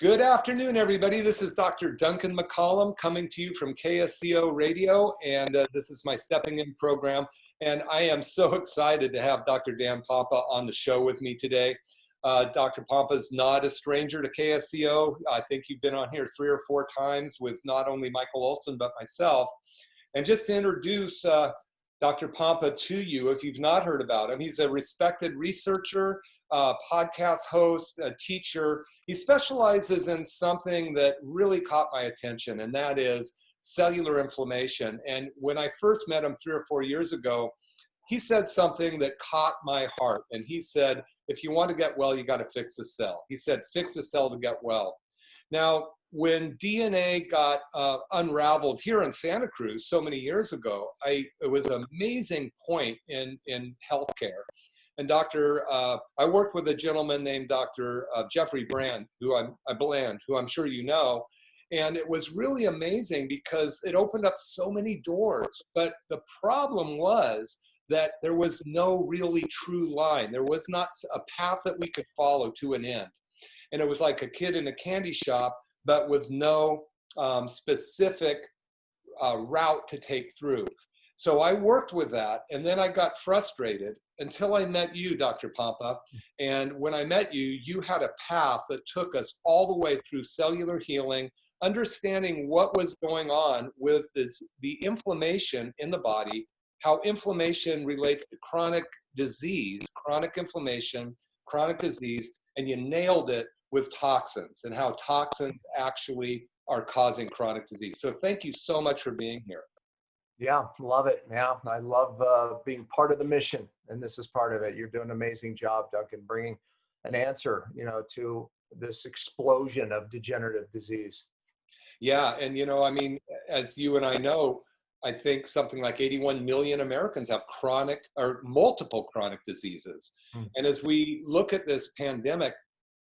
Good afternoon, everybody. This is Dr. Duncan McCollum coming to you from KSCO Radio, and this is my Stepping In program. And I am so excited to have Dr. Dan Pompa on the show with me today. Dr. Pompa is not a stranger to KSCO. I think you've been on here 3 or 4 times with not only Michael Olson, but myself. And just to introduce Dr. Pompa to you, if you've not heard about him, he's a respected researcher, podcast host, a teacher. He specializes in something that really caught my attention, and that is cellular inflammation. And when I first met him 3 or 4 years ago, he said something that caught my heart. And he said, if you want to get well, you got to fix the cell. He said, fix the cell to get well. Now, when DNA got unraveled here in Santa Cruz so many years ago, it was an amazing point in healthcare. And I worked with a gentleman named Dr. Jeffrey Brand, who I'm sure you know. And it was really amazing because it opened up so many doors. But the problem was that there was no really true line. There was not a path that we could follow to an end. And it was like a kid in a candy shop, but with no specific route to take through. So I worked with that, and then I got frustrated until I met you, Dr. Pompa. And when I met you, you had a path that took us all the way through cellular healing, understanding what was going on with the inflammation in the body, how inflammation relates to chronic disease, chronic inflammation, chronic disease, and you nailed it with toxins and how toxins actually are causing chronic disease. So thank you so much for being here. Yeah, love it. Yeah, I love being part of the mission, and this is part of it. You're doing an amazing job, Duncan, bringing an answer, to this explosion of degenerative disease. Yeah, and I mean, as you and I know, I think something like 81 million Americans have chronic or multiple chronic diseases. And as we look at this pandemic,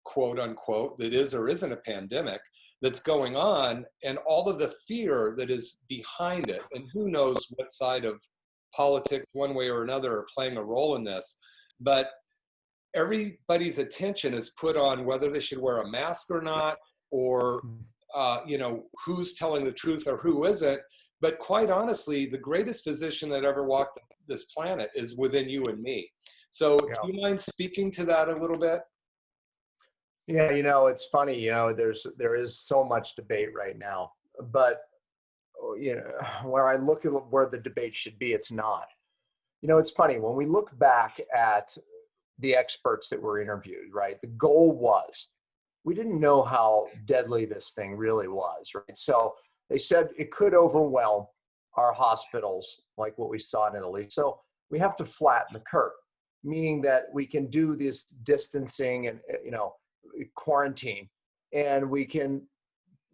quote unquote, that is or isn't a pandemic that's going on, and all of the fear that is behind it, and who knows what side of politics one way or another are playing a role in this, but everybody's attention is put on whether they should wear a mask or not, or who's telling the truth or who isn't. But quite honestly, the greatest physician that ever walked this planet is within you and me. So do you mind speaking to that a little bit? Yeah, it's funny, there is so much debate right now, but where I look at where the debate should be, it's not. It's funny, when we look back at the experts that were interviewed, right? The goal was, we didn't know how deadly this thing really was, right? So they said it could overwhelm our hospitals like what we saw in Italy. So we have to flatten the curve, meaning that we can do this distancing and, quarantine, and we can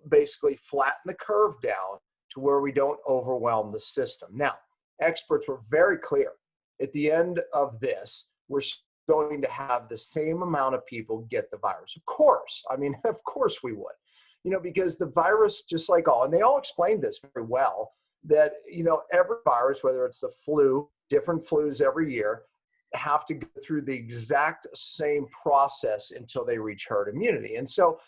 basically flatten the curve down to where we don't overwhelm the system. Now, experts were very clear. At the end of this, we're going to have the same amount of people get the virus. Of course. I mean, of course we would, because the virus, just like and they all explained this very well, that, every virus, whether it's the flu, different flus every year, have to go through the exact same process until they reach herd immunity. And so,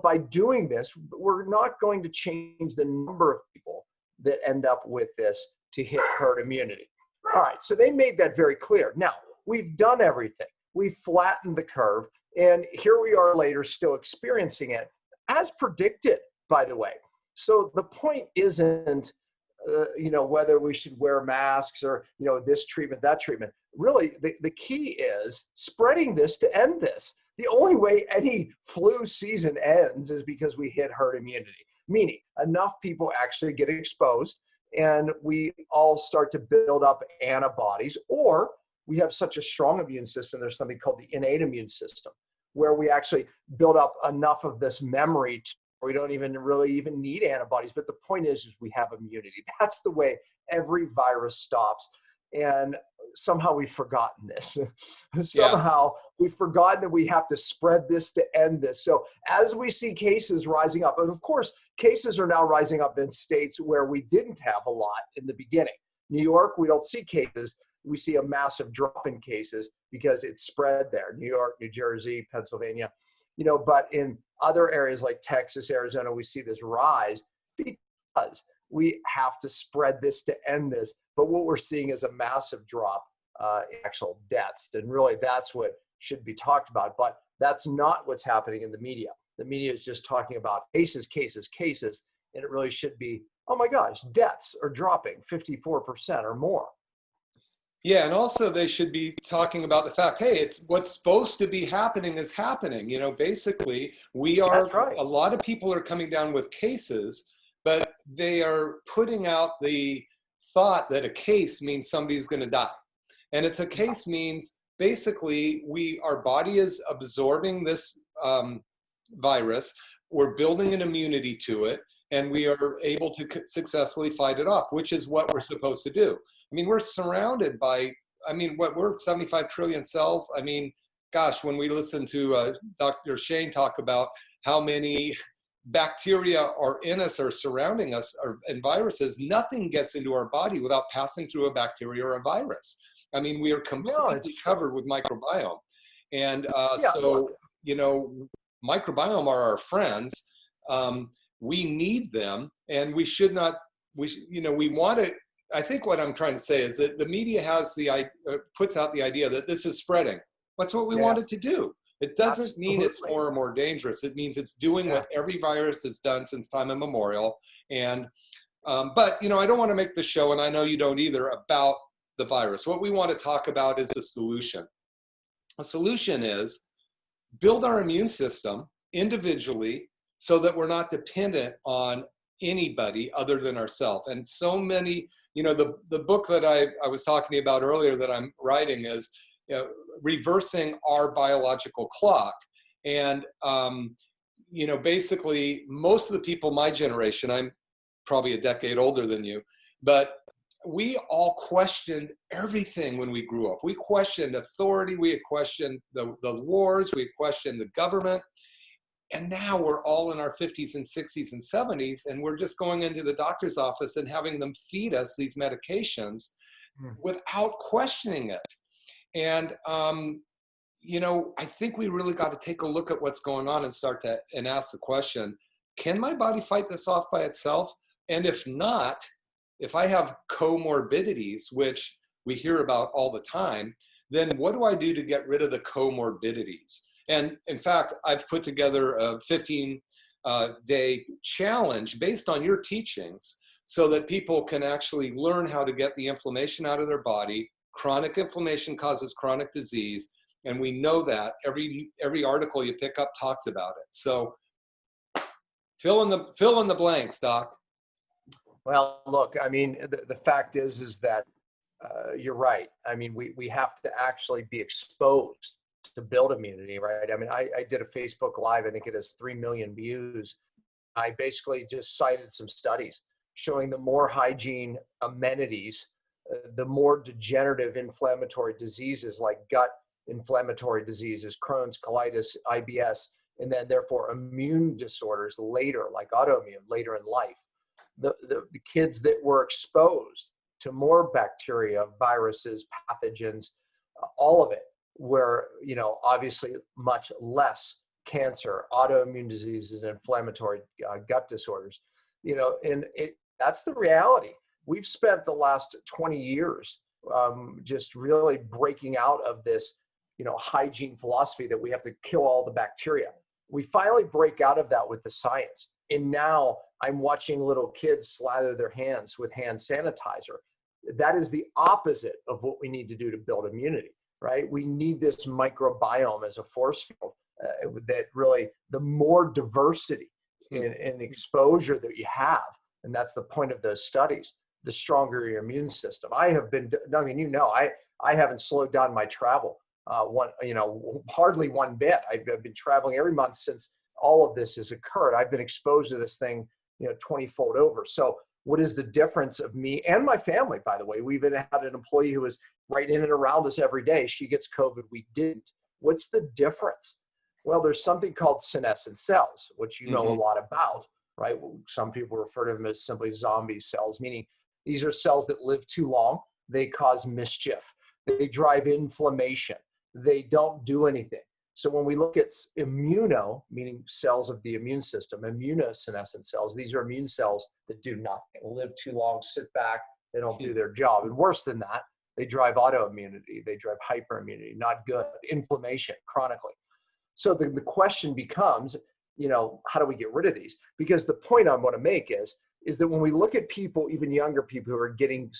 by doing this, we're not going to change the number of people that end up with this to hit herd immunity. All right, so they made that very clear. Now, we've done everything. We've flattened the curve, and here we are later still experiencing it, as predicted, by the way. So the point isn't, whether we should wear masks or, this treatment, that treatment. Really, the key is spreading this to end this. The only way any flu season ends is because we hit herd immunity, meaning enough people actually get exposed and we all start to build up antibodies, or we have such a strong immune system, there's something called the innate immune system, where we actually build up enough of this memory we don't really need antibodies. But the point is we have immunity. That's the way every virus stops. And somehow we've forgotten this. Somehow we've forgotten that we have to spread this to end this. So as we see cases rising up, and of course, cases are now rising up in states where we didn't have a lot in the beginning. New York, we don't see cases. We see a massive drop in cases because it's spread there. New York, New Jersey, Pennsylvania. But in Other areas like Texas, Arizona, we see this rise because we have to spread this to end this. But what we're seeing is a massive drop in actual deaths. And really, that's what should be talked about. But that's not what's happening in the media. The media is just talking about cases, cases, cases. And it really should be, oh my gosh, deaths are dropping 54% or more. Yeah, and also they should be talking about the fact, hey, it's what's supposed to be happening is happening. You know, basically, That's right. a lot of people are coming down with cases, but they are putting out the thought that a case means somebody's going to die. And it's a case means basically our body is absorbing this virus, we're building an immunity to it, and we are able to successfully fight it off, which is what we're supposed to do. I mean, we're surrounded by, we're 75 trillion cells. I mean, gosh, when we listen to Dr. Shane talk about how many bacteria are in us or surrounding us and viruses, nothing gets into our body without passing through a bacteria or a virus. I mean, we are completely covered with microbiome. And you know, microbiome are our friends. We need them, and we should not, we want to, I think what I'm trying to say is that the media puts out the idea that this is spreading. That's what we wanted to do. It doesn't mean it's more and more dangerous. It means it's doing what every virus has done since time immemorial. And, but, you know, I don't want to make the show, and I know you don't either, about the virus. What we want to talk about is the solution. A solution is build our immune system individually so that we're not dependent on anybody other than ourselves. And so many, you know, the book that I was talking about earlier that I'm writing is, you know, reversing our biological clock. And, you know, basically most of the people my generation, I'm probably a decade older than you, but we all questioned everything when we grew up. We questioned authority, we questioned the wars, we questioned the government. And now we're all in our 50s and 60s and 70s, and we're just going into the doctor's office and having them feed us these medications without questioning it. And, you know, I think we really got to take a look at what's going on and ask the question, can my body fight this off by itself? And if not, if I have comorbidities, which we hear about all the time, then what do I do to get rid of the comorbidities? And in fact, I've put together a 15-day challenge based on your teachings so that people can actually learn how to get the inflammation out of their body. Chronic inflammation causes chronic disease, and we know that. Every article you pick up talks about it. So fill in the blanks, Doc. Well, look, I mean, the fact is that you're right. I mean, we have to actually be exposed to build immunity, right? I mean, I did a Facebook Live, I think it has 3 million views. I basically just cited some studies showing the more hygiene amenities, the more degenerative inflammatory diseases like gut inflammatory diseases, Crohn's, colitis, IBS, and then therefore immune disorders later, like autoimmune, later in life. The kids that were exposed to more bacteria, viruses, pathogens, all of it, were, you know, obviously much less cancer, autoimmune diseases, inflammatory gut disorders, you know, and that's the reality. We've spent the last 20 years just really breaking out of this, you know, hygiene philosophy that we have to kill all the bacteria. We finally break out of that with the science. And now I'm watching little kids slather their hands with hand sanitizer. That is the opposite of what we need to do to build immunity, right? We need this microbiome as a force field that really, the more diversity and exposure that you have, and that's the point of those studies, the stronger your immune system. I have been, Duncan, you know, I haven't slowed down my travel hardly one bit. I've been traveling every month since all of this has occurred. I've been exposed to this thing, you know, 20-fold over. So what is the difference of me and my family, by the way? We've had an employee who was right in and around us every day. She gets COVID, we didn't. What's the difference? Well, there's something called senescent cells, which you know a lot about, right? Some people refer to them as simply zombie cells, meaning these are cells that live too long. They cause mischief. They drive inflammation. They don't do anything. So when we look at immuno, meaning cells of the immune system, immunosenescent cells, these are immune cells that do nothing, live too long, sit back, they don't do their job. And worse than that, they drive autoimmunity, they drive hyperimmunity, not good, inflammation chronically. So the question becomes, how do we get rid of these? Because the point I want to make is that when we look at people, even younger people who are getting,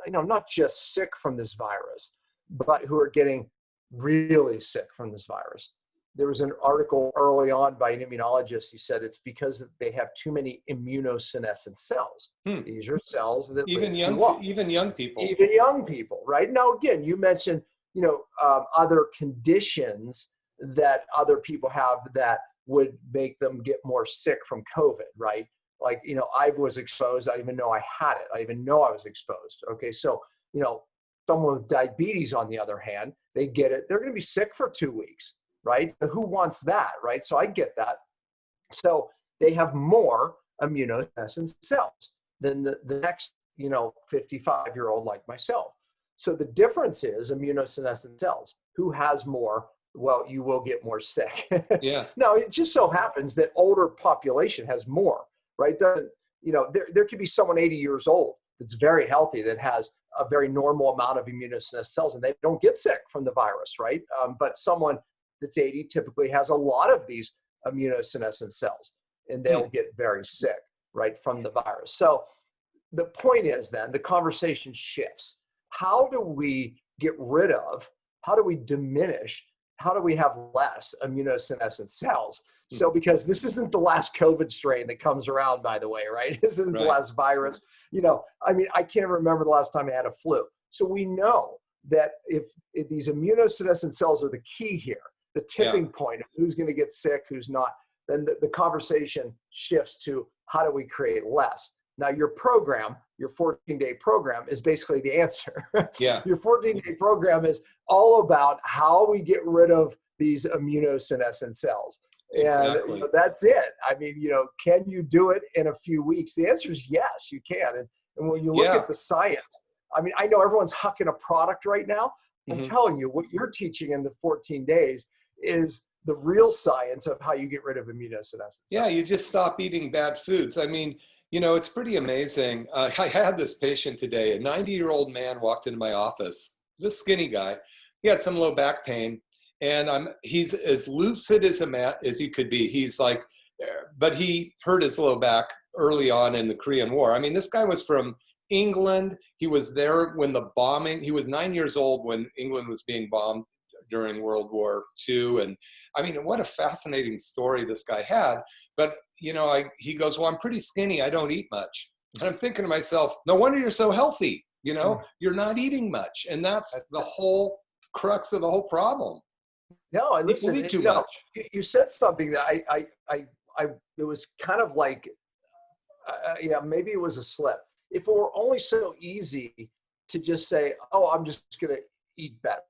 not just sick from this virus, but who are getting really sick from this virus. There was an article early on by an immunologist. He said it's because they have too many immunosenescent cells. These are cells that even young people. Even young people, right? Now, again, you mentioned, other conditions that other people have that would make them get more sick from COVID, right? Like, I was exposed. I didn't even know I had it. I didn't even know I was exposed. Okay, so, someone with diabetes, on the other hand, they get it. They're going to be sick for 2 weeks, right? Who wants that, right? So I get that. So they have more immunosenescent cells than the next, 55-year-old like myself. So the difference is immunosenescent cells. Who has more? Well, you will get more sick. Yeah. No, it just so happens that older population has more, right? There could be someone 80 years old that's very healthy that has a very normal amount of immunosenescent cells and they don't get sick from the virus, right? But someone that's 80 typically has a lot of these immunosenescent cells and they'll get very sick, right, from the virus. So the point is then the conversation shifts. How do we get rid of, how do we diminish, how do we have less immunosenescent cells? So because this isn't the last COVID strain that comes around, by the way, right? This isn't the last virus. I can't remember the last time I had a flu. So we know that if these immunosenescent cells are the key here, the tipping point of who's going to get sick, who's not, then the conversation shifts to how do we create less? Now your program, your 14-day program is basically the answer. Yeah. Your 14-day program is all about how we get rid of these immunosenescent cells. Exactly. And that's it. Can you do it in a few weeks? The answer is yes, you can. And when you look at the science, I know everyone's hucking a product right now. I'm telling you, what you're teaching in the 14 days is the real science of how you get rid of immunosenescent cells. Yeah, you just stop eating bad foods. It's pretty amazing. I had this patient today, a 90-year-old man walked into my office, this skinny guy. He had some low back pain. And he's as lucid as he could be. He's like, but he hurt his low back early on in the Korean War. This guy was from England. He was there when the bombing, he was 9 years old when England was being bombed during World War II. And what a fascinating story this guy had. But, he goes, well, I'm pretty skinny. I don't eat much. And I'm thinking to myself, no wonder you're so healthy. You're not eating much. And that's the whole crux of the whole problem. No, I listen. You said something that it was kind of like, maybe it was a slip. If it were only so easy to just say, oh, I'm just going to eat better.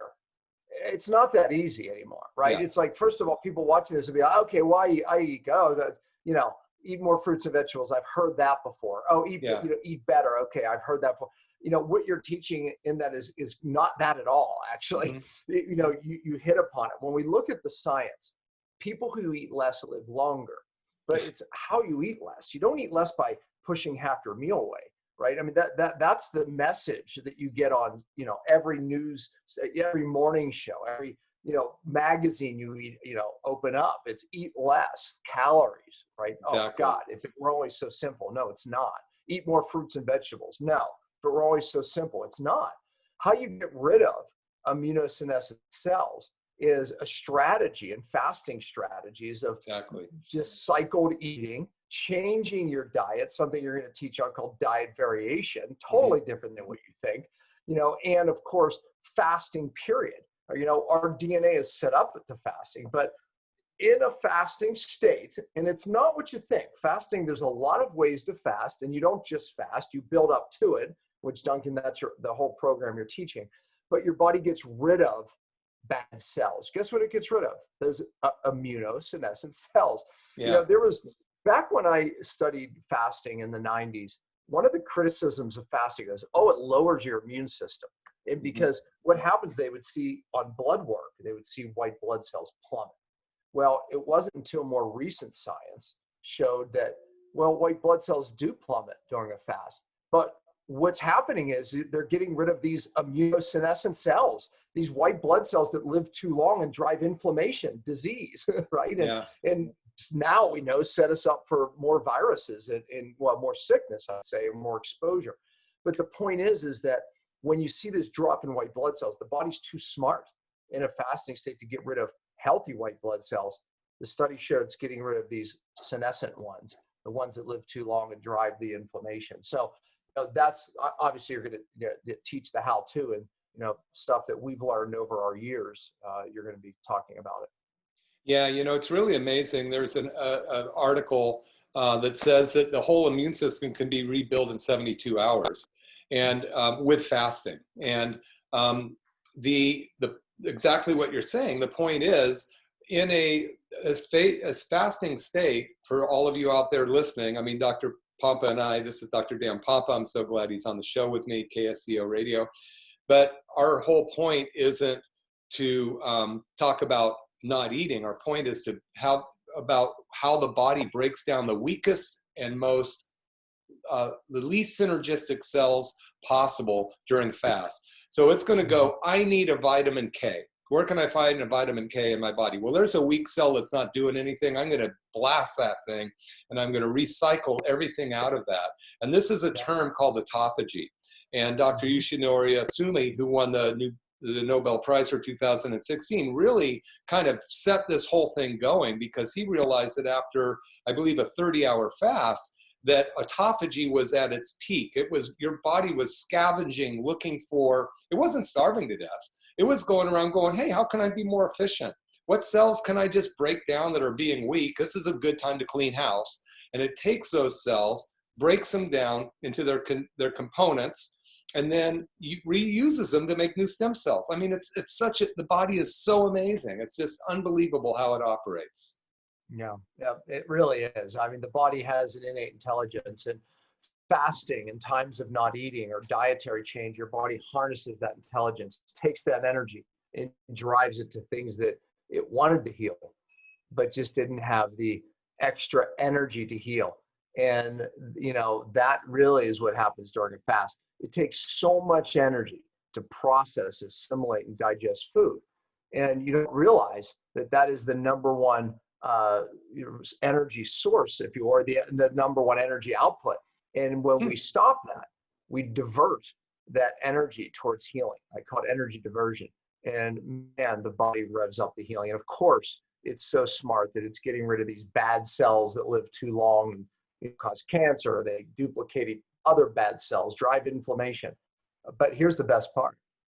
It's not that easy anymore, right? Yeah. It's like, first of all, people watching this will be like, okay, why I eat? Oh, eat more fruits and vegetables. I've heard that before. Oh, eat better. Okay, I've heard that before. What you're teaching in that is not that at all, actually. You hit upon it. When we look at the science, people who eat less live longer, but it's how you eat less. You don't eat less by pushing half your meal away, right? That's the message that you get on, every news, every morning show, every, magazine you open up. It's eat less calories, right? Exactly. Oh God, if it were always so simple. No, it's not. Eat more fruits and vegetables. No. But we're always so simple. It's not. How you get rid of immunosenescent cells is a strategy, and fasting strategies of just cycled eating, changing your diet, something you're going to teach on called diet variation, totally different than what you think, and of course, fasting period. Our DNA is set up to fasting, but in a fasting state, and it's not what you think. Fasting, there's a lot of ways to fast, and you don't just fast, you build up to it, which Duncan, that's the whole program you're teaching. But your body gets rid of bad cells. Guess what it gets rid of? Those immunosenescent cells. Yeah. There was, back when I studied fasting in the 90s, one of the criticisms of fasting is, oh, it lowers your immune system. And because what happens, they would see on blood work, they would see white blood cells plummet. Well, it wasn't until more recent science showed that, well, white blood cells do plummet during a fast. But what's happening is they're getting rid of these immunosenescent cells, these white blood cells that live too long and drive inflammation, disease, right? And now we know set us up for more viruses and well, more sickness, I'd say, more exposure. But the point is that when you see this drop in white blood cells, the body's too smart in a fasting state to get rid of healthy white blood cells. The study showed it's getting rid of these senescent ones, the ones that live too long and drive the inflammation. So that's obviously you're going to teach the how-to and stuff that we've learned over our years. You're going to be talking about it. Yeah, it's really amazing. There's an article that says that the whole immune system can be rebuilt in 72 hours, and with fasting. And the exactly what you're saying. The point is, in a fasting state, for all of you out there listening, I mean, Dr. Pompa and I, this is Dr. Dan Pompa. I'm so glad he's on the show with me, KSCO Radio. But our whole point isn't to talk about not eating. Our point is to about how the body breaks down the weakest and the least synergistic cells possible during fast. So it's going to go, I need a vitamin K. Where can I find a vitamin K in my body? Well, there's a weak cell that's not doing anything. I'm going to blast that thing, and I'm going to recycle everything out of that. And this is a term called autophagy. And Dr. Yoshinori Asumi, who won the Nobel Prize for 2016, really kind of set this whole thing going, because he realized that after, I believe, a 30-hour fast, that autophagy was at its peak. It was, your body was scavenging, looking for, it wasn't starving to death. It was going around going, hey, how can I be more efficient? What cells can I just break down that are being weak? This is a good time to clean house. And it takes those cells, breaks them down into their components, and then reuses them to make new stem cells. I mean, it's the body is so amazing. It's just unbelievable how it operates. Yeah, it really is. I mean, the body has an innate intelligence, and fasting in times of not eating or dietary change, your body harnesses that intelligence, takes that energy and drives it to things that it wanted to heal, but just didn't have the extra energy to heal. And, that really is what happens during a fast. It takes so much energy to process, assimilate, and digest food. And you don't realize that is the number one energy source, if you are the number one energy output. And when we stop that, we divert that energy towards healing. I call it energy diversion. And man, the body revs up the healing. And of course, it's so smart that it's getting rid of these bad cells that live too long and cause cancer. They duplicate other bad cells, drive inflammation. But here's the best part.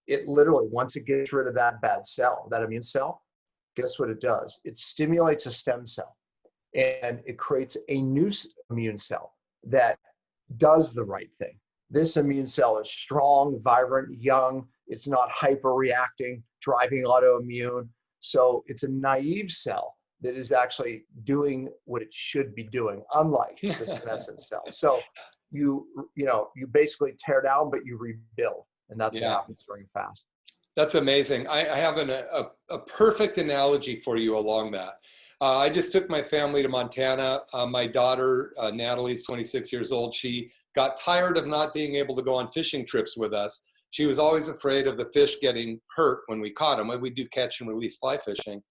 It literally, once it gets rid of that bad cell, that immune cell, guess what it does? It stimulates a stem cell, and it creates a new immune cell that does the right thing. This immune cell is strong, vibrant, young. It's not hyperreacting, driving autoimmune. So it's a naive cell that is actually doing what it should be doing, unlike the senescent cell. So you basically tear down, but you rebuild, and that's what happens during a fast. That's amazing. I have a perfect analogy for you along that. I just took my family to Montana. My daughter, Natalie's 26 years old. She got tired of not being able to go on fishing trips with us. She was always afraid of the fish getting hurt when we caught them. We do catch and release fly fishing.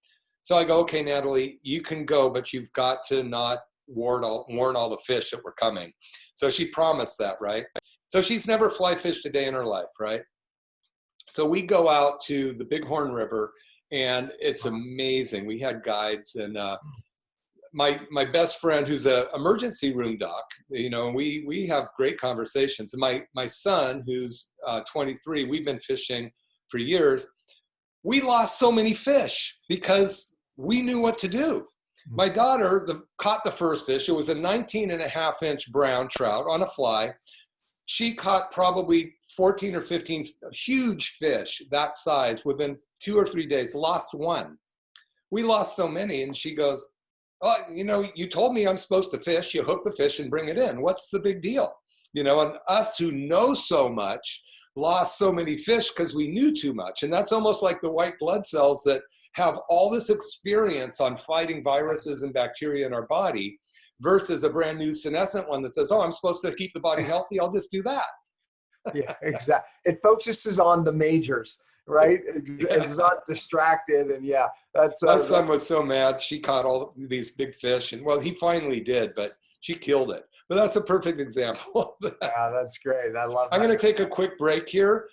So I go, okay, Natalie, you can go, but you've got to not warn all the fish that were coming. So she promised that, right? So she's never fly fished a day in her life, right? So we go out to the Bighorn River, and it's amazing. We had guides, and my best friend, who's an emergency room doc, we have great conversations. And my son, who's 23, we've been fishing for years. We lost so many fish because we knew what to do. My daughter caught the first fish. It was a 19.5-inch brown trout on a fly. She caught probably 14 or 15 huge fish that size within 2 or 3 days, lost one. We lost so many. And she goes, oh, you told me I'm supposed to fish. You hook the fish and bring it in. What's the big deal? And us who know so much, lost so many fish because we knew too much. And that's almost like the white blood cells that have all this experience on fighting viruses and bacteria in our body versus a brand new senescent one that says, oh, I'm supposed to keep the body healthy. I'll just do that. Yeah, exactly. It focuses on the majors, right? It's not distracted. And yeah, that's my son was so mad. She caught all these big fish, and well, he finally did, but she killed it. But that's a perfect example of that. Yeah, that's great. I love that. I'm going to take a quick break here.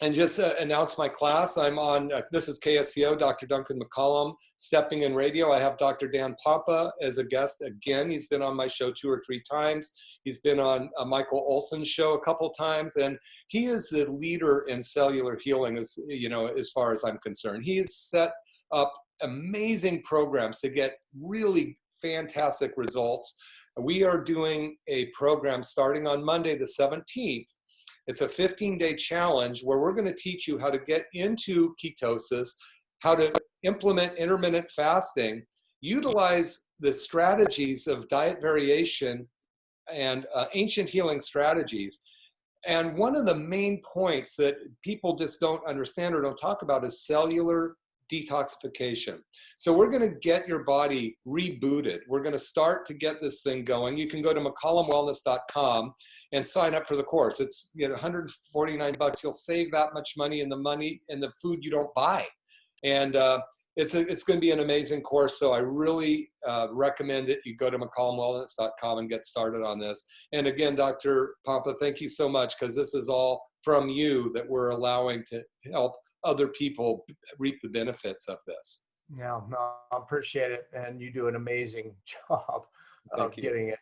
And just announce my class. I'm on, this is KSCO, Dr. Duncan McCollum, Stepping in Radio. I have Dr. Dan Pompa as a guest again. He's been on my show 2 or 3 times. He's been on Michael Olson's show a couple times, and he is the leader in cellular healing, as you know, as far as I'm concerned. He has set up amazing programs to get really fantastic results. We are doing a program starting on Monday, the 17th. It's a 15-day challenge where we're going to teach you how to get into ketosis, how to implement intermittent fasting, utilize the strategies of diet variation and ancient healing strategies. And one of the main points that people just don't understand or don't talk about is cellular detoxification. So we're going to get your body rebooted. We're going to start to get this thing going. You can go to mccollumwellness.com and sign up for the course. It's $149. You'll save that much money in the food you don't buy. And it's going to be an amazing course. So I really recommend that you go to mccollumwellness.com and get started on this. And again, Dr. Pompa, thank you so much, because this is all from you that we're allowing to help other people reap the benefits of this. Yeah, no, I appreciate it. And you do an amazing job of getting it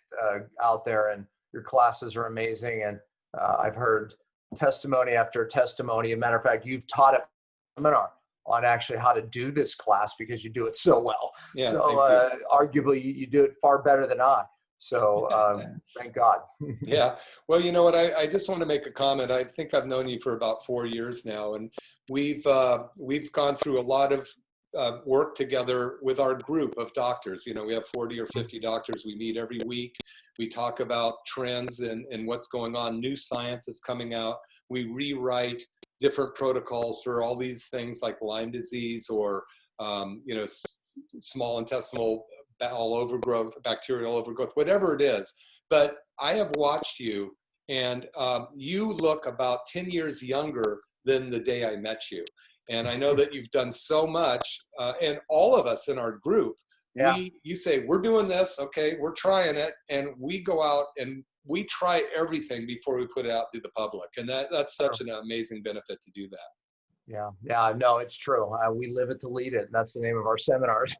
out there, and your classes are amazing. And I've heard testimony after testimony. As a matter of fact, you've taught a seminar on actually how to do this class because you do it so well. Yeah, so arguably you do it far better than I. So thank God. Yeah. Well, you know what? I just want to make a comment. I think I've known you for about 4 years now, and we've gone through a lot of work together with our group of doctors. You know, we have 40 or 50 doctors. We meet every week. We talk about trends and what's going on. New science is coming out. We rewrite different protocols for all these things like Lyme disease or, small intestinal bowel overgrowth, bacterial overgrowth, whatever it is. But I have watched you, and you look about 10 years younger than the day I met you. And I know that you've done so much, and all of us in our group, you say, we're doing this, okay, we're trying it, and we go out and we try everything before we put it out to the public. And that's such an amazing benefit to do that. Yeah, no, it's true. We live it to lead it. That's the name of our seminars.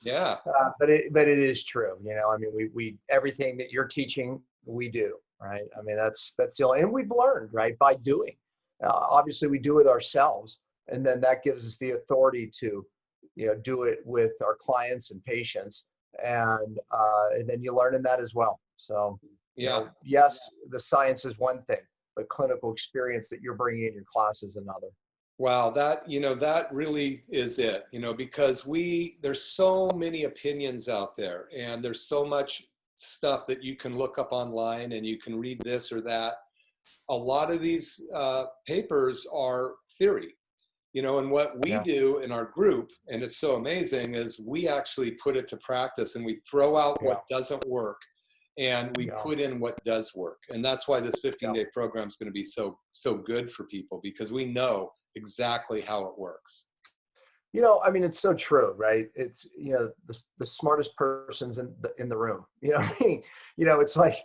Yeah. But it is true. You know, I mean, we everything that you're teaching, we do, right? I mean, that's the only, and we've learned, right, by doing. Obviously, we do it ourselves, and then that gives us the authority to, do it with our clients and patients, and then you learn in that as well. So, yes, the science is one thing, but clinical experience that you're bringing in your class is another. Wow, that really is it, because there's so many opinions out there, and there's so much stuff that you can look up online and you can read this or that. A lot of these papers are theory, and what we do in our group, and it's so amazing, is we actually put it to practice, and we throw out what doesn't work and we put in what does work. And that's why this 15-day program is going to be so good for people, because we know exactly how it works. I mean, it's so true, right? It's, the smartest person's in the room, you know what I mean? It's like,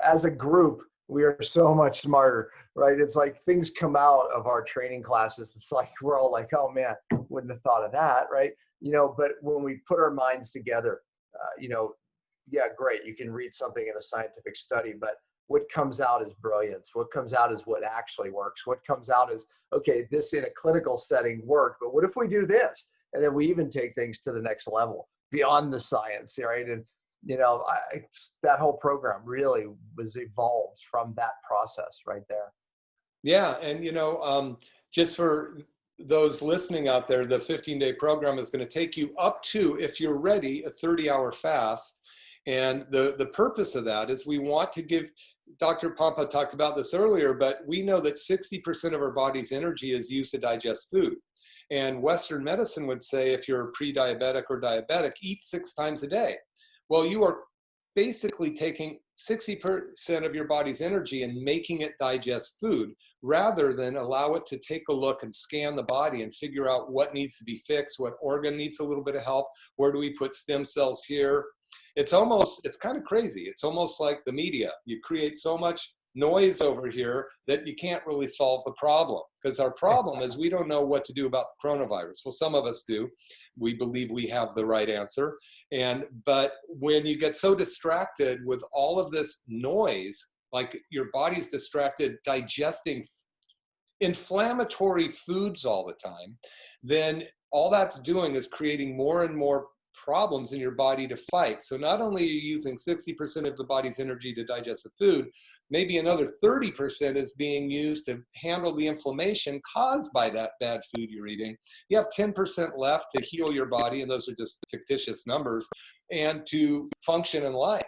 as a group, we are so much smarter, right? It's like things come out of our training classes. It's like, we're all like, oh man, wouldn't have thought of that, right? But when we put our minds together, great. You can read something in a scientific study, but what comes out is brilliance. What comes out is what actually works. What comes out is, okay, this in a clinical setting worked, but what if we do this? And then we even take things to the next level beyond the science, right? And, that whole program really was evolved from that process right there. Yeah. And, just for those listening out there, the 15-day program is going to take you up to, if you're ready, a 30-hour fast. And the purpose of that is we want to give Dr. Pompa talked about this earlier, but we know that 60% of our body's energy is used to digest food. And Western medicine would say if you're pre-diabetic or diabetic, eat 6 times a day. Well, you are basically taking 60% of your body's energy and making it digest food rather than allow it to take a look and scan the body and figure out what needs to be fixed, what organ needs a little bit of help, where do we put stem cells here. It's kind of crazy. It's almost like the media. You create so much noise over here that you can't really solve the problem, because our problem is we don't know what to do about the coronavirus. Well, some of us do. We believe we have the right answer. But when you get so distracted with all of this noise, like your body's distracted digesting inflammatory foods all the time, then all that's doing is creating more and more problems in your body to fight. So not only are you using 60% of the body's energy to digest the food, maybe another 30% is being used to handle the inflammation caused by that bad food you're eating. You have 10% left to heal your body, and those are just fictitious numbers, and to function in life.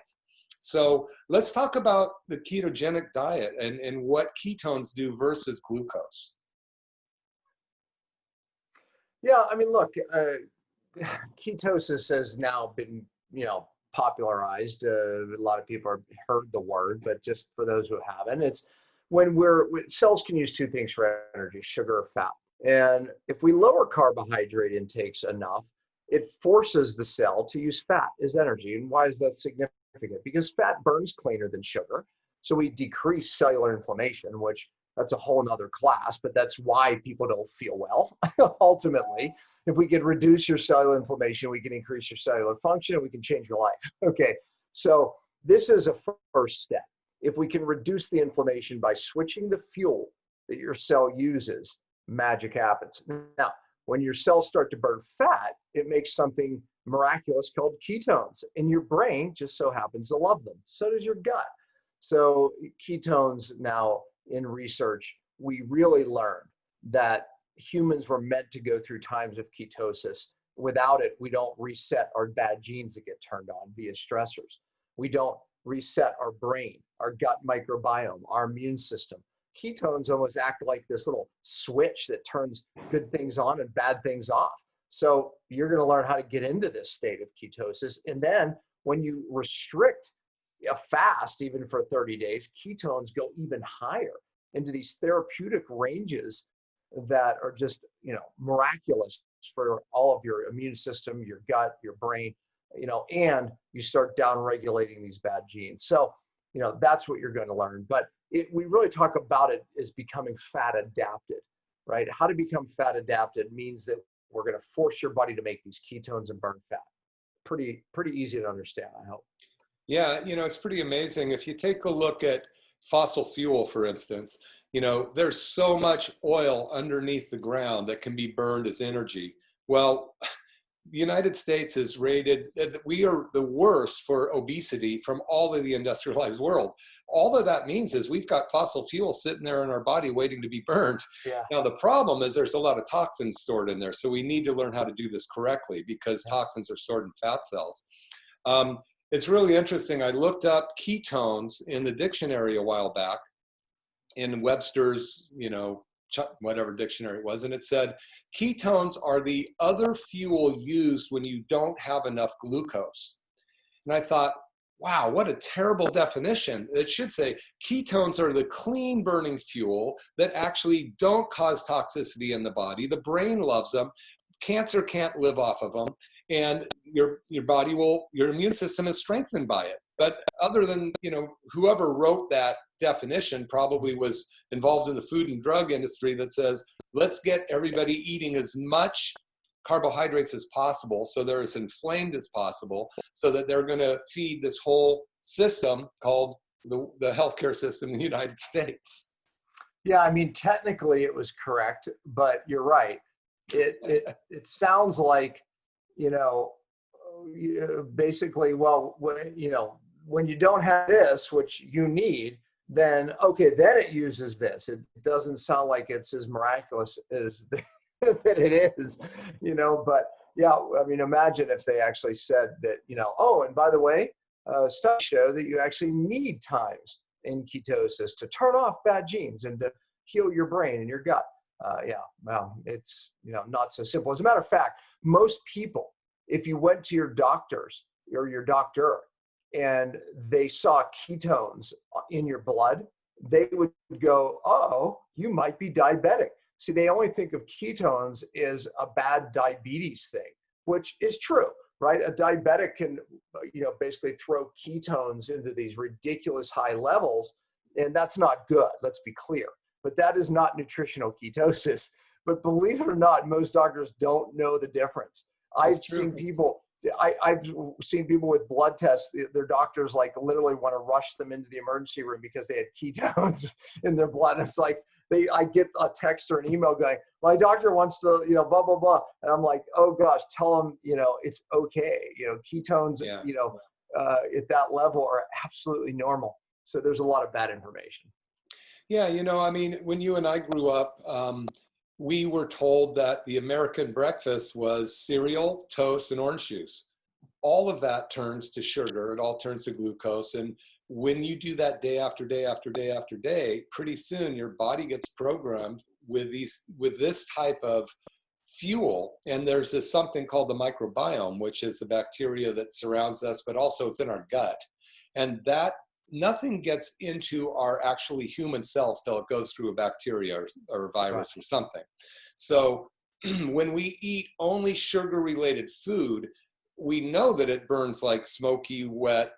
So let's talk about the ketogenic diet and what ketones do versus glucose. Yeah, I mean, look, ketosis has now been, popularized. A lot of people have heard the word, but just for those who haven't, it's when cells can use two things for energy, sugar or fat. And if we lower carbohydrate intakes enough, it forces the cell to use fat as energy. And why is that significant? Because fat burns cleaner than sugar. So we decrease cellular inflammation, which that's a whole nother class, but that's why people don't feel well. Ultimately, if we can reduce your cellular inflammation, we can increase your cellular function and we can change your life. Okay, so this is a first step. If we can reduce the inflammation by switching the fuel that your cell uses, magic happens. Now, when your cells start to burn fat, it makes something miraculous called ketones. And your brain just so happens to love them. So does your gut. So ketones now in research, we really learned that humans were meant to go through times of ketosis. Without it, we don't reset our bad genes that get turned on via stressors. We don't reset our brain, our gut microbiome, our immune system. Ketones almost act like this little switch that turns good things on and bad things off. So you're going to learn how to get into this state of ketosis. And then when you restrict a fast, even for 30 days, ketones go even higher into these therapeutic ranges that are just, miraculous for all of your immune system, your gut, your brain, and you start down regulating these bad genes. So, that's what you're going to learn. But we really talk about it as becoming fat adapted, right? How to become fat adapted means that we're going to force your body to make these ketones and burn fat. Pretty easy to understand, I hope. Yeah, it's pretty amazing. If you take a look at fossil fuel, for instance, there's so much oil underneath the ground that can be burned as energy. Well, the United States is rated, we are the worst for obesity from all of the industrialized world. All of that means is we've got fossil fuel sitting there in our body waiting to be burned. Yeah. Now, the problem is there's a lot of toxins stored in there. So we need to learn how to do this correctly because toxins are stored in fat cells. It's really interesting. I looked up ketones in the dictionary a while back in Webster's, whatever dictionary it was, and it said ketones are the other fuel used when you don't have enough glucose. And I thought, wow, what a terrible definition. It should say ketones are the clean burning fuel that actually don't cause toxicity in the body. The brain loves them. Cancer can't live off of them. And your body your immune system is strengthened by it. But other than, whoever wrote that definition probably was involved in the food and drug industry that says, let's get everybody eating as much carbohydrates as possible so they're as inflamed as possible so that they're going to feed this whole system called the healthcare system in the United States. Yeah, I mean, technically it was correct, but you're right. It sounds like, basically, well, when you don't have this, which you need, then it uses this. It doesn't sound like it's as miraculous as that it is, but yeah, I mean, imagine if they actually said that, and by the way, studies show that you actually need times in ketosis to turn off bad genes and to heal your brain and your gut. It's not so simple. As a matter of fact, most people, if you went to your doctors or your doctor and they saw ketones in your blood, they would go, "Oh, you might be diabetic." See, they only think of ketones as a bad diabetes thing, which is true, right? A diabetic can, basically throw ketones into these ridiculous high levels, and that's not good. Let's be clear. But that is not nutritional ketosis. But believe it or not, most doctors don't know the difference. I've seen people with blood tests, their doctors like literally want to rush them into the emergency room because they had ketones in their blood. And it's like, I get a text or an email going, "My doctor wants to, blah, blah, blah." And I'm like, "Oh gosh, tell them, it's okay. Ketones, at that level are absolutely normal." So there's a lot of bad information. Yeah, when you and I grew up, we were told that the American breakfast was cereal, toast, and orange juice. All of that turns to sugar. It all turns to glucose. And when you do that day after day after day after day, pretty soon your body gets programmed with this type of fuel. And there's something called the microbiome, which is the bacteria that surrounds us, but also it's in our gut. And that nothing gets into our actually human cells till it goes through a bacteria or a virus or something. So when we eat only sugar-related food, we know that it burns like smoky, wet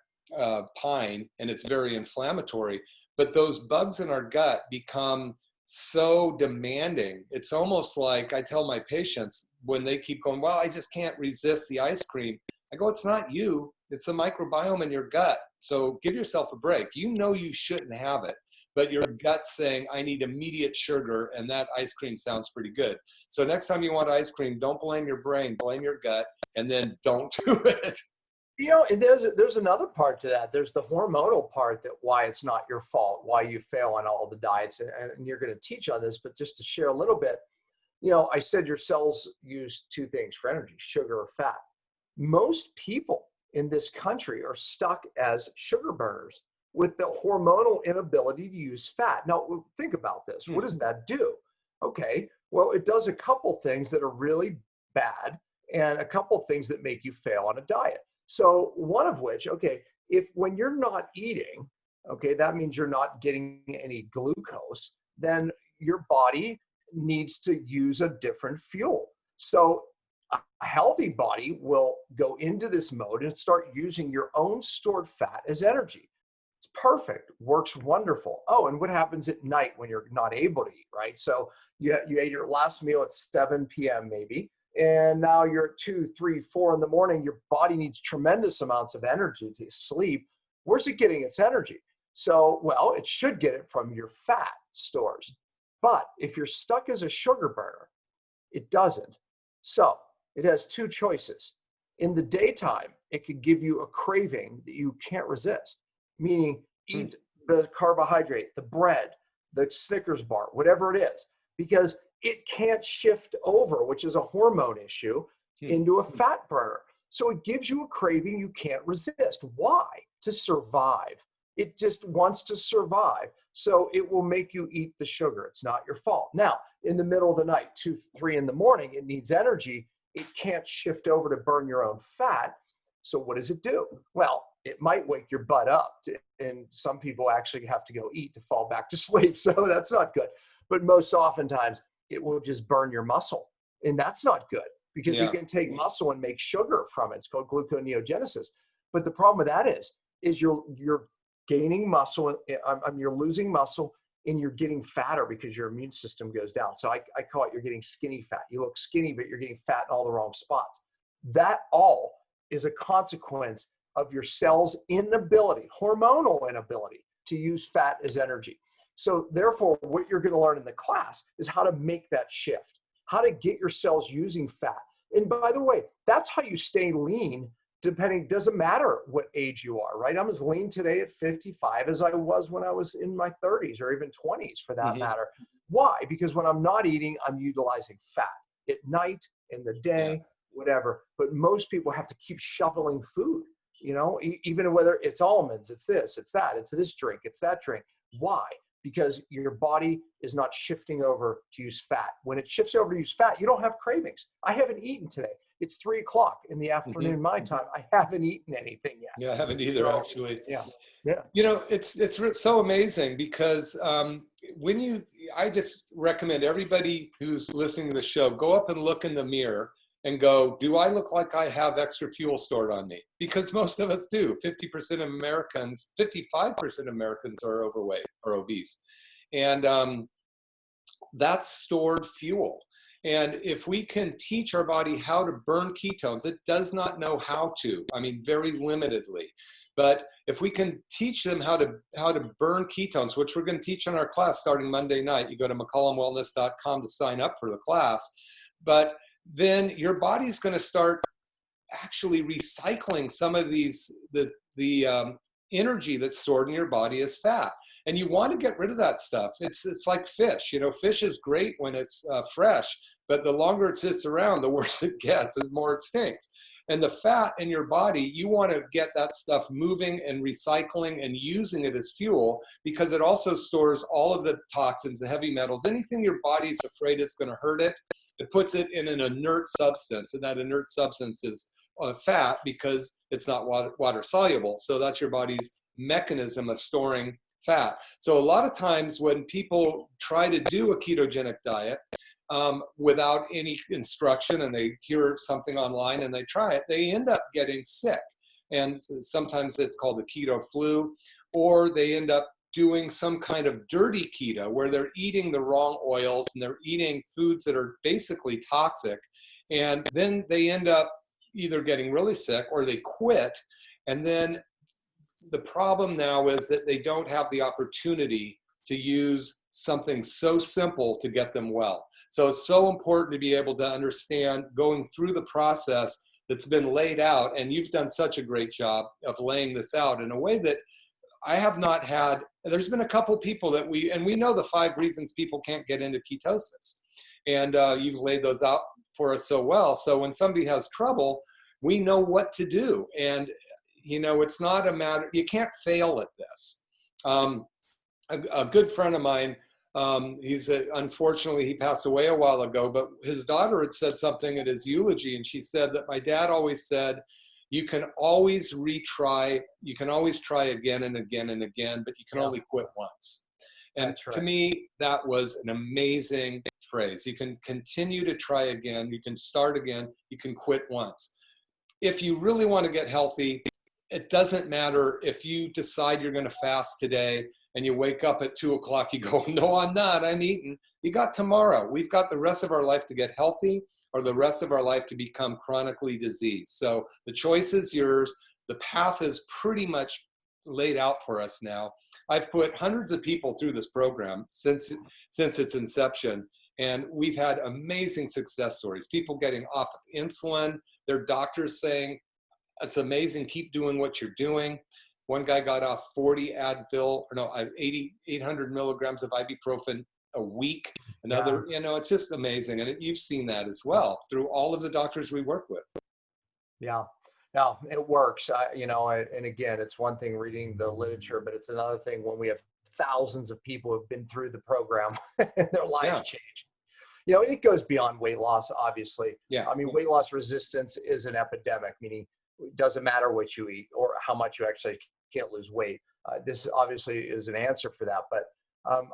pine, and it's very inflammatory. But those bugs in our gut become so demanding. It's almost like I tell my patients when they keep going, "Well, I just can't resist the ice cream." I go, "It's not you. It's the microbiome in your gut. So give yourself a break. You know you shouldn't have it, but your gut's saying, I need immediate sugar, and that ice cream sounds pretty good. So next time you want ice cream, don't blame your brain, blame your gut, and then don't do it." And there's another part to that. There's the hormonal part, that why it's not your fault, why you fail on all the diets, and you're going to teach on this, but just to share a little bit, I said your cells use two things for energy, sugar or fat. Most people in this country are stuck as sugar burners with the hormonal inability to use fat. Now, think about this. What does that do? Okay, well, it does a couple things that are really bad and a couple things that make you fail on a diet. So one of which, if when you're not eating, that means you're not getting any glucose, then your body needs to use a different fuel. So a healthy body will go into this mode and start using your own stored fat as energy. It's perfect, works wonderful. Oh, and what happens at night when you're not able to eat, right? So you ate your last meal at 7 p.m. maybe, and now you're at 2, 3, 4 in the morning. Your body needs tremendous amounts of energy to sleep. Where's it getting its energy? So, well, it should get it from your fat stores. But if you're stuck as a sugar burner, it doesn't. So it has two choices. In the daytime, it could give you a craving that you can't resist, meaning eat the carbohydrate, the bread, the Snickers bar, whatever it is, because it can't shift over, which is a hormone issue, into a fat burner. So it gives you a craving you can't resist. Why? To survive. It just wants to survive. So it will make you eat the sugar. It's not your fault. Now, in the middle of the night, 2, 3 in the morning, it needs energy. It can't shift over to burn your own fat. So what does it do? Well, it might wake your butt up. And some people actually have to go eat to fall back to sleep. So that's not good. But most oftentimes, it will just burn your muscle. And that's not good, because you can take muscle and make sugar from it. It's called gluconeogenesis. But the problem with that is you're gaining muscle, you're losing muscle, and you're getting fatter because your immune system goes down. So I call it, you're getting skinny fat. You look skinny, but you're getting fat in all the wrong spots. That all is a consequence of your cell's inability, hormonal inability, to use fat as energy. So therefore, what you're going to learn in the class is how to make that shift, how to get your cells using fat. And by the way, that's how you stay lean. Doesn't matter what age you are, right? I'm as lean today at 55 as I was when I was in my 30s or even 20s for that matter. Why? Because when I'm not eating, I'm utilizing fat at night, in the day, whatever. But most people have to keep shoveling food. even whether it's almonds, it's this, it's that, it's this drink, it's that drink. Why? Because your body is not shifting over to use fat. When it shifts over to use fat, you don't have cravings. I haven't eaten today. It's 3 o'clock in the afternoon, my time. I haven't eaten anything yet. Yeah, I haven't either, actually. Yeah. It's so amazing because I just recommend everybody who's listening to the show, go up and look in the mirror and go, do I look like I have extra fuel stored on me? Because most of us do. 55% of Americans are overweight or obese. And that's stored fuel. And if we can teach our body how to burn ketones, it does not know how to, very limitedly. But if we can teach them how to burn ketones, which we're going to teach in our class starting Monday night, you go to McCollumWellness.com to sign up for the class. But then your body's going to start actually recycling some of the energy that's stored in your body as fat. And you want to get rid of that stuff. It's like fish. Fish is great when it's fresh, but the longer it sits around, the worse it gets and the more it stinks. And the fat in your body, you want to get that stuff moving and recycling and using it as fuel, because it also stores all of the toxins, the heavy metals, anything your body's afraid it's going to hurt it. It puts it in an inert substance, and that inert substance is fat because it's not water soluble. So that's your body's mechanism of storing fat. So a lot of times when people try to do a ketogenic diet without any instruction, and they hear something online and they try it, they end up getting sick. And sometimes it's called the keto flu, or they end up doing some kind of dirty keto where they're eating the wrong oils and they're eating foods that are basically toxic. And then they end up either getting really sick or they quit. And then the problem now is that they don't have the opportunity to use something so simple to get them well. So it's so important to be able to understand going through the process that's been laid out. And you've done such a great job of laying this out in a way that I have not had. There's been a couple people that we know the 5 reasons people can't get into ketosis. And you've laid those out for us so well. So when somebody has trouble, we know what to do. And, it's not a matter, you can't fail at this. A good friend of mine, unfortunately, he passed away a while ago, but his daughter had said something at his eulogy, and she said that my dad always said, you can always retry, you can always try again and again and again, but you can only quit once. And to me, that was an amazing phrase. You can continue to try again, you can start again, you can quit once. If you really want to get healthy, it doesn't matter if you decide you're going to fast today and you wake up at 2 o'clock, you go, no, I'm not, I'm eating. You got tomorrow. We've got the rest of our life to get healthy, or the rest of our life to become chronically diseased. So the choice is yours. The path is pretty much laid out for us now. I've put hundreds of people through this program since its inception, and we've had amazing success stories. People getting off of insulin, their doctors saying, it's amazing, keep doing what you're doing. One guy got off 800 milligrams of ibuprofen a week. Another, it's just amazing. And you've seen that as well through all of the doctors we work with. Yeah, no, it works. And again, it's one thing reading the literature, but it's another thing when we have thousands of people who have been through the program and their lives change. And it goes beyond weight loss, obviously. Yeah. Weight loss resistance is an epidemic, meaning it doesn't matter what you eat or how much you actually can't lose weight. This obviously is an answer for that, but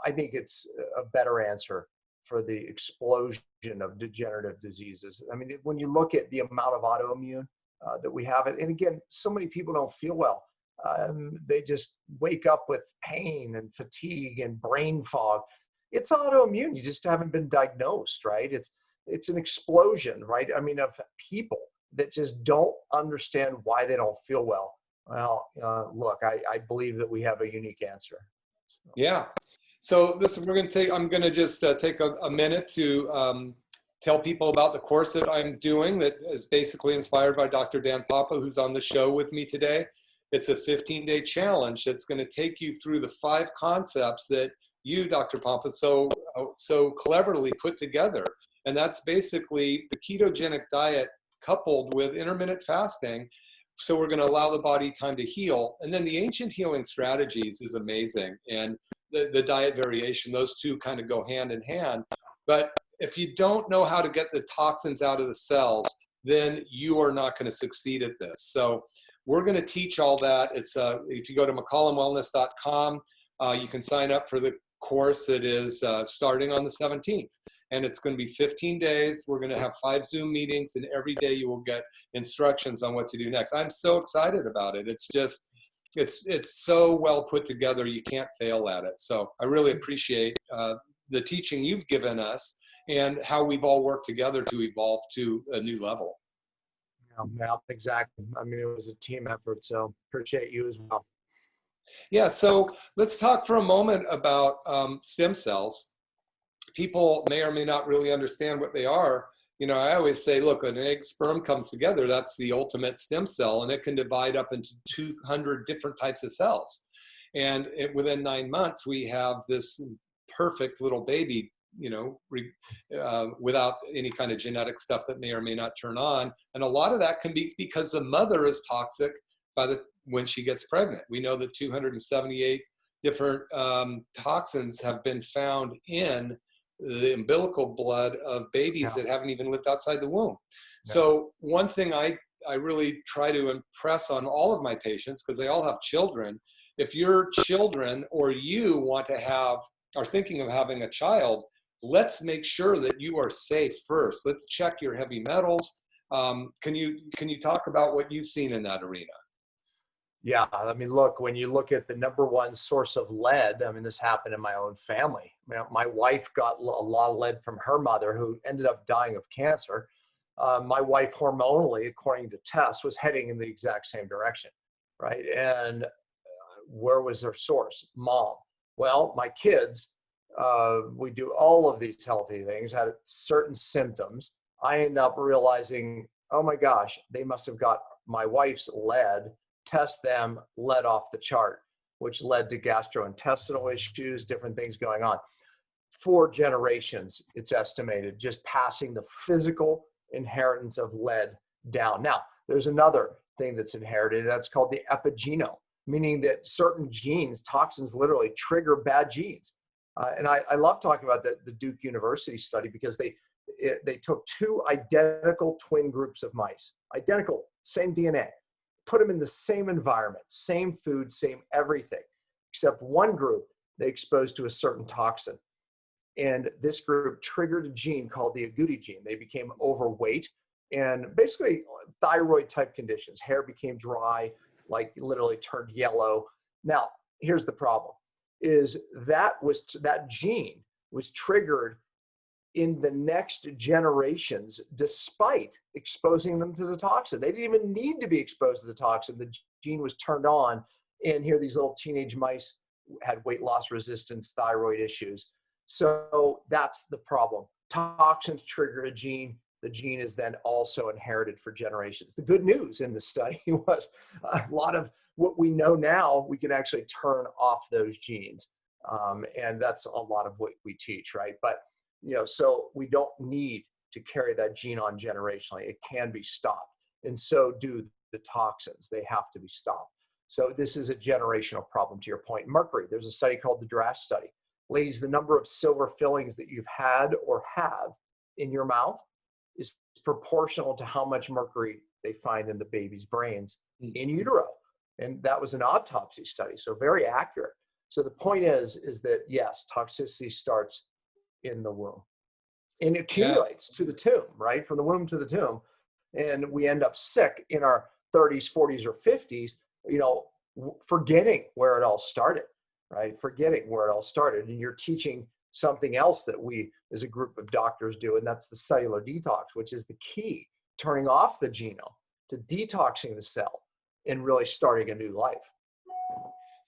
I think it's a better answer for the explosion of degenerative diseases. When you look at the amount of autoimmune that we have, and again, so many people don't feel well. They just wake up with pain and fatigue and brain fog. It's autoimmune. You just haven't been diagnosed, right? It's an explosion, right? Of people that just don't understand why they don't feel well. Well, look, I believe that we have a unique answer. So. Yeah. So listen, I'm going to just take a minute to tell people about the course that I'm doing that is basically inspired by Dr. Dan Pompa, who's on the show with me today. It's a 15-day challenge that's going to take you through the 5 concepts that you, Dr. Pompa, so cleverly put together. And that's basically the ketogenic diet coupled with intermittent fasting so we're going to allow the body time to heal. And then the ancient healing strategies is amazing. And the diet variation, those two kind of go hand in hand. But if you don't know how to get the toxins out of the cells, then you are not going to succeed at this. So we're going to teach all that. It's if you go to mccollumwellness.com, you can sign up for the course. It is starting on the 17th. And it's going to be 15 days. We're going to have 5 Zoom meetings, and every day you will get instructions on what to do next. I'm so excited about it. It's just, it's so well put together. You can't fail at it. So I really appreciate the teaching you've given us and how we've all worked together to evolve to a new level. Yeah, exactly. I mean, it was a team effort, so appreciate you as well. Yeah, so let's talk for a moment about stem cells. People may or may not really understand what they are. You know, I always say, look, an egg sperm comes together, that's the ultimate stem cell, and it can divide up into 200 different types of cells. And within 9 months, we have this perfect little baby, you know, without any kind of genetic stuff that may or may not turn on. And a lot of that can be because the mother is toxic when she gets pregnant. We know that 278 different toxins have been found in the umbilical blood of babies that haven't even lived outside the womb. So one thing I really try to impress on all of my patients, because they all have children, if your children or you want to are thinking of having a child, let's make sure that you are safe first. Let's check your heavy metals. Can you talk about what you've seen in that arena? Yeah, I mean, look, when you look at the '1 source of lead, I mean, this happened in my own family. My wife got a lot of lead from her mother, who ended up dying of cancer. My wife, hormonally, according to tests, was heading in the exact same direction, right? And where was their source? Mom. Well, my kids, we do all of these healthy things, had certain symptoms. I end up realizing, oh my gosh, they must have got my wife's lead. Test them, lead off the chart, which led to gastrointestinal issues, different things going on. 4 generations, it's estimated, just passing the physical inheritance of lead down. Now, there's another thing that's inherited, that's called the epigenome, meaning that certain genes, toxins literally trigger bad genes. And I love talking about the Duke University study, because they took 2 identical twin groups of mice, identical, same DNA, put them in the same environment, same food, same everything, except one group they exposed to a certain toxin. And this group triggered a gene called the agouti gene. They became overweight and basically thyroid type conditions. Hair became dry, like literally turned yellow. Now, here's the problem, is that gene was triggered in the next generations, despite exposing them to the toxin. They didn't even need to be exposed to the toxin. The gene was turned on, and here these little teenage mice had weight loss resistance, thyroid issues. So that's the problem. Toxins trigger a gene. The gene is then also inherited for generations. The good news in the study was a lot of what we know now, we can actually turn off those genes. And that's a lot of what we teach, right? But you know, so we don't need to carry that gene on generationally. It can be stopped. And so do the toxins. They have to be stopped. So this is a generational problem, to your point. Mercury, there's a study called the DRASH study. Ladies, the number of silver fillings that you've had or have in your mouth is proportional to how much mercury they find in the baby's brains in utero. And that was an autopsy study, so very accurate. So the point is that yes, toxicity starts in the womb and it accumulates to the tomb, right? From the womb to the tomb. And we end up sick in our 30s, 40s, or 50s, you know, forgetting where it all started, right? Forgetting where it all started. And you're teaching something else that we as a group of doctors do, and that's the cellular detox, which is the key, turning off the genome to detoxing the cell and really starting a new life.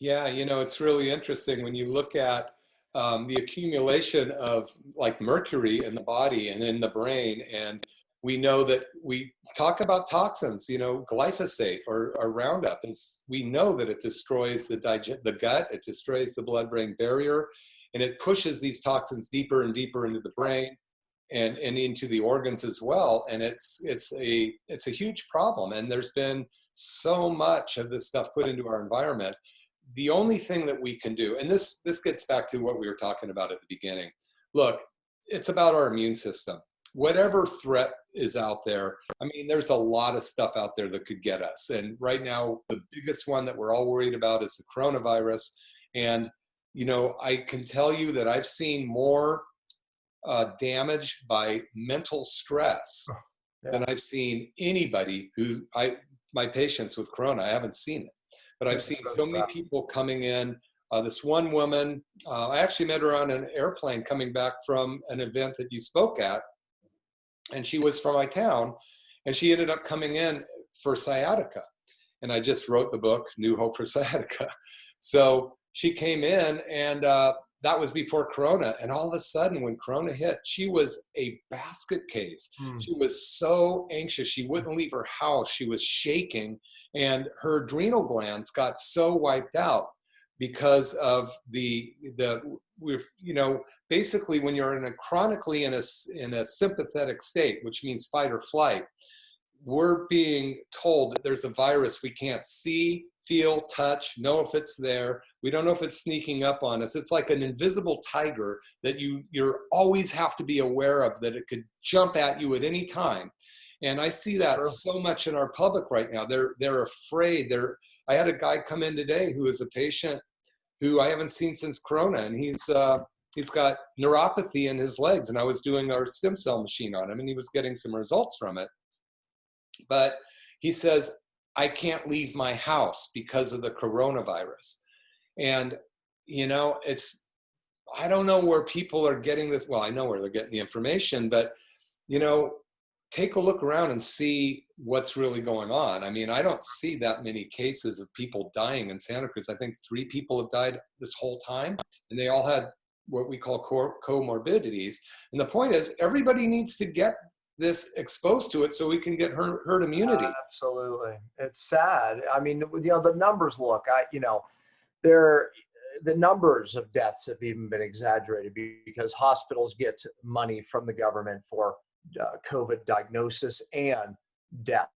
Yeah, you know, it's really interesting when you look at the accumulation of like mercury in the body and in the brain. And we know that we talk about toxins, you know, glyphosate or Roundup, and we know that it destroys the gut, it destroys the blood-brain barrier, and it pushes these toxins deeper and deeper into the brain. and into the organs as well. And it's a huge problem. And there's been so much of this stuff put into our environment. The only thing that we can do, and this gets back to what we were talking about at the beginning. Look, it's about our immune system. Whatever threat is out there, I mean, there's a lot of stuff out there that could get us. And right now, the biggest one that we're all worried about is the coronavirus. And, you know, I can tell you that I've seen more damage by mental stress than I've seen anybody my patients with corona. I haven't seen it, but I've seen so many people coming in. This one woman, I actually met her on an airplane coming back from an event that you spoke at, and she was from my town, and she ended up coming in for sciatica. And I just wrote the book, New Hope for Sciatica. So she came in, and that was before Corona. And all of a sudden, when Corona hit, she was a basket case. She was so anxious. She wouldn't leave her house. She was shaking, and her adrenal glands got so wiped out because of basically when you're chronically in a sympathetic state, which means fight or flight, we're being told that there's a virus we can't see, feel, touch, know if it's there. We don't know if it's sneaking up on us. It's like an invisible tiger that you're always have to be aware of, that it could jump at you at any time. And I see that so much in our public right now. They're afraid. I had a guy come in today who is a patient who I haven't seen since Corona, and he's got neuropathy in his legs, and I was doing our stem cell machine on him, and he was getting some results from it. But he says, I can't leave my house because of the coronavirus. And, you know, I don't know where people are getting this. Well, I know where they're getting the information, but, you know, take a look around and see what's really going on. I mean, I don't see that many cases of people dying in Santa Cruz. I think 3 people have died this whole time, and they all had what we call comorbidities. And the point is, everybody needs to get this exposed to it so we can get herd immunity. Absolutely. It's sad. I mean, you know, the numbers look, the numbers of deaths have even been exaggerated because hospitals get money from the government for COVID diagnosis and deaths.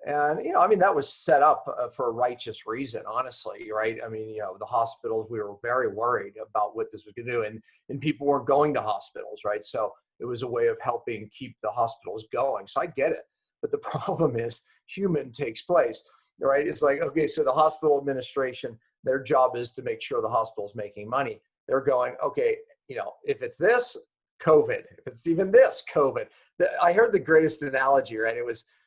And, you know, I mean, that was set up for a righteous reason, honestly, right? I mean, you know, the hospitals, we were very worried about what this was going to do, and people weren't going to hospitals, right? So it was a way of helping keep the hospitals going. So I get it. But the problem is human takes place, right? It's like, okay, so the hospital administration, their job is to make sure the hospital's making money. They're going, okay, you know, if it's this, COVID, if it's even this, COVID. I heard the greatest analogy, right?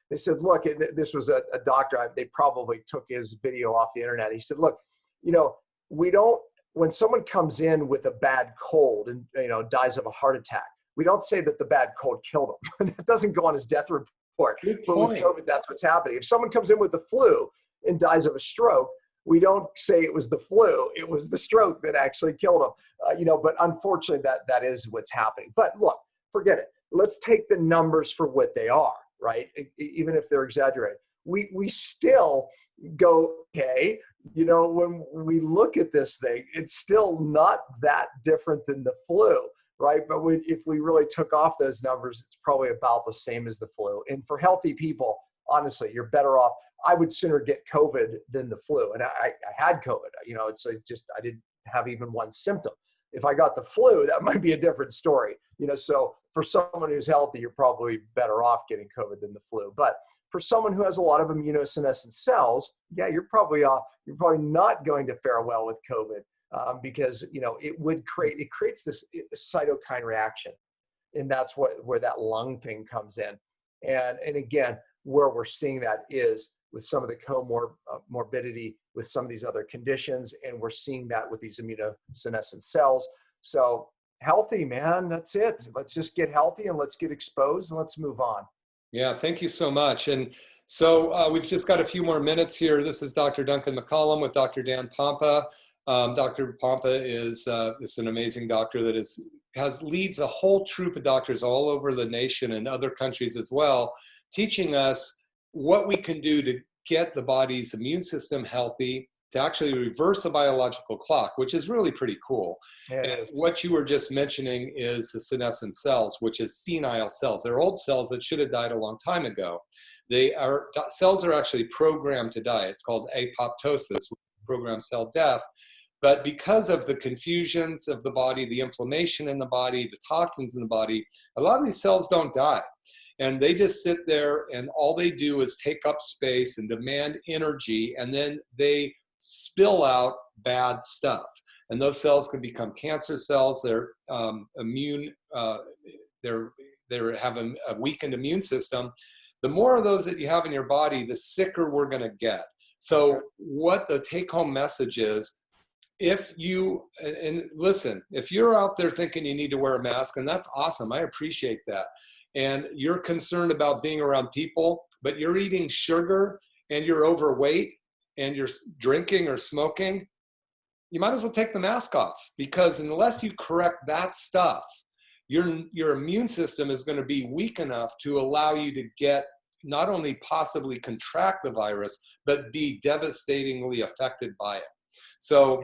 They said, look, this was a doctor, they probably took his video off the internet. He said, look, you know, when someone comes in with a bad cold and, you know, dies of a heart attack, we don't say that the bad cold killed him. That doesn't go on his death report. But with COVID, that's what's happening. If someone comes in with the flu and dies of a stroke, we don't say it was the flu. It was the stroke that actually killed him. You know, but unfortunately, that is what's happening. But look, forget it. Let's take the numbers for what they are, right? Even if they're exaggerated. We still go, okay, you know, when we look at this thing, it's still not that different than the flu, right? But if we really took off those numbers, it's probably about the same as the flu. And for healthy people, honestly, you're better off. I would sooner get COVID than the flu. And I had COVID, you know, it's just, I didn't have even one symptom. If I got the flu, that might be a different story, you know. So for someone who's healthy, you're probably better off getting COVID than the flu. But for someone who has a lot of immunosenescent cells, yeah, you're probably not going to fare well with COVID because, you know, it creates this cytokine reaction. And that's where that lung thing comes in. And again, where we're seeing that is with some of the comorbidity with some of these other conditions, and we're seeing that with these immunosenescent cells. So healthy, man, that's it. Let's just get healthy and let's get exposed and let's move on. Yeah, thank you so much. And so we've just got a few more minutes here. This is Dr. Duncan McCollum with Dr. Dan Pompa. Dr. Pompa is an amazing doctor that leads a whole troop of doctors all over the nation and other countries as well, teaching us what we can do to get the body's immune system healthy, to actually reverse a biological clock, which is really pretty cool. Yeah, it And is. what you were just mentioning is the senescent cells, which is senile cells. They're old cells that should have died a long time ago. Cells are actually programmed to die. It's called apoptosis, programmed cell death. But because of the confusions of the body, the inflammation in the body, the toxins in the body, a lot of these cells don't die. And they just sit there, and all they do is take up space and demand energy, and then they spill out bad stuff. And those cells can become cancer cells. They're immune. They have a weakened immune system. The more of those that you have in your body, the sicker we're going to get. So what the take-home message is, if you, and listen, if you're out there thinking you need to wear a mask, and that's awesome, I appreciate that, and you're concerned about being around people, but you're eating sugar and you're overweight and you're drinking or smoking, you might as well take the mask off, because unless you correct that stuff, your immune system is going to be weak enough to allow you to get, not only possibly contract the virus, but be devastatingly affected by it. So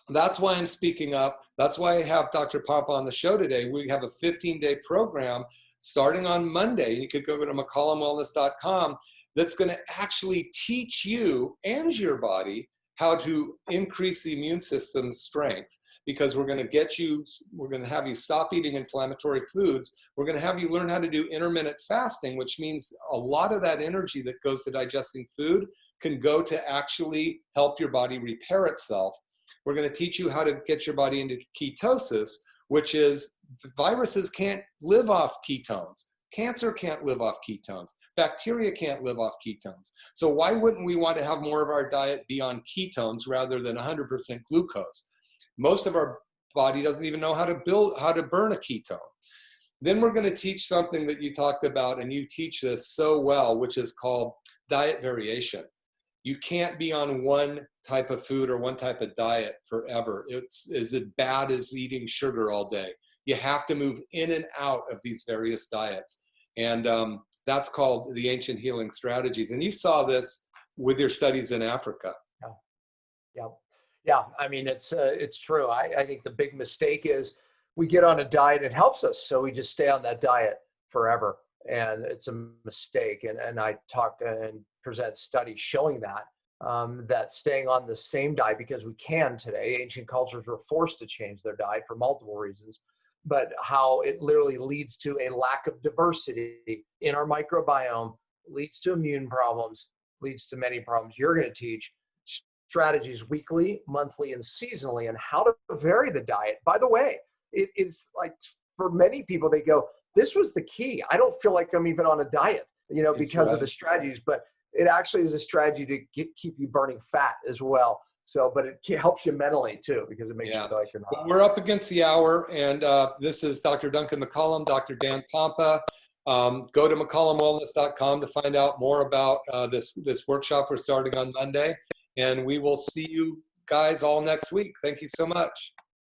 that's why I'm speaking up. That's why I have Dr. Pompa on the show today. We have a 15-day program starting on Monday. You could go to McCollumWellness.com that's going to actually teach you and your body how to increase the immune system's strength, because we're going to have you stop eating inflammatory foods. We're going to have you learn how to do intermittent fasting, which means a lot of that energy that goes to digesting food can go to actually help your body repair itself. We're going to teach you how to get your body into ketosis, which is viruses can't live off ketones. Cancer can't live off ketones. Bacteria can't live off ketones. So why wouldn't we want to have more of our diet be on ketones rather than 100% glucose? Most of our body doesn't even know how to burn a ketone. Then we're going to teach something that you talked about, and you teach this so well, which is called diet variation. You can't be on one type of food or one type of diet forever. It's as bad as eating sugar all day. You have to move in and out of these various diets. And that's called the ancient healing strategies. And you saw this with your studies in Africa. Yeah. I mean, it's true. I think the big mistake is we get on a diet, it helps us, so we just stay on that diet forever. And it's a mistake. And I talk and present studies showing that, that staying on the same diet, because we can today, ancient cultures were forced to change their diet for multiple reasons, but how it literally leads to a lack of diversity in our microbiome, leads to immune problems, leads to many problems. You're going to teach strategies weekly, monthly, and seasonally, and how to vary the diet. By the way, it is like, for many people, they go, this was the key. I don't feel like I'm even on a diet, because of the strategies, but it actually is a strategy to keep you burning fat as well. So, but it helps you mentally too, because it makes you feel like you're not. Well, we're up against the hour, and this is Dr. Duncan McCollum, Dr. Dan Pompa. Go to McCollumWellness.com to find out more about this workshop we're starting on Monday, and we will see you guys all next week. Thank you so much.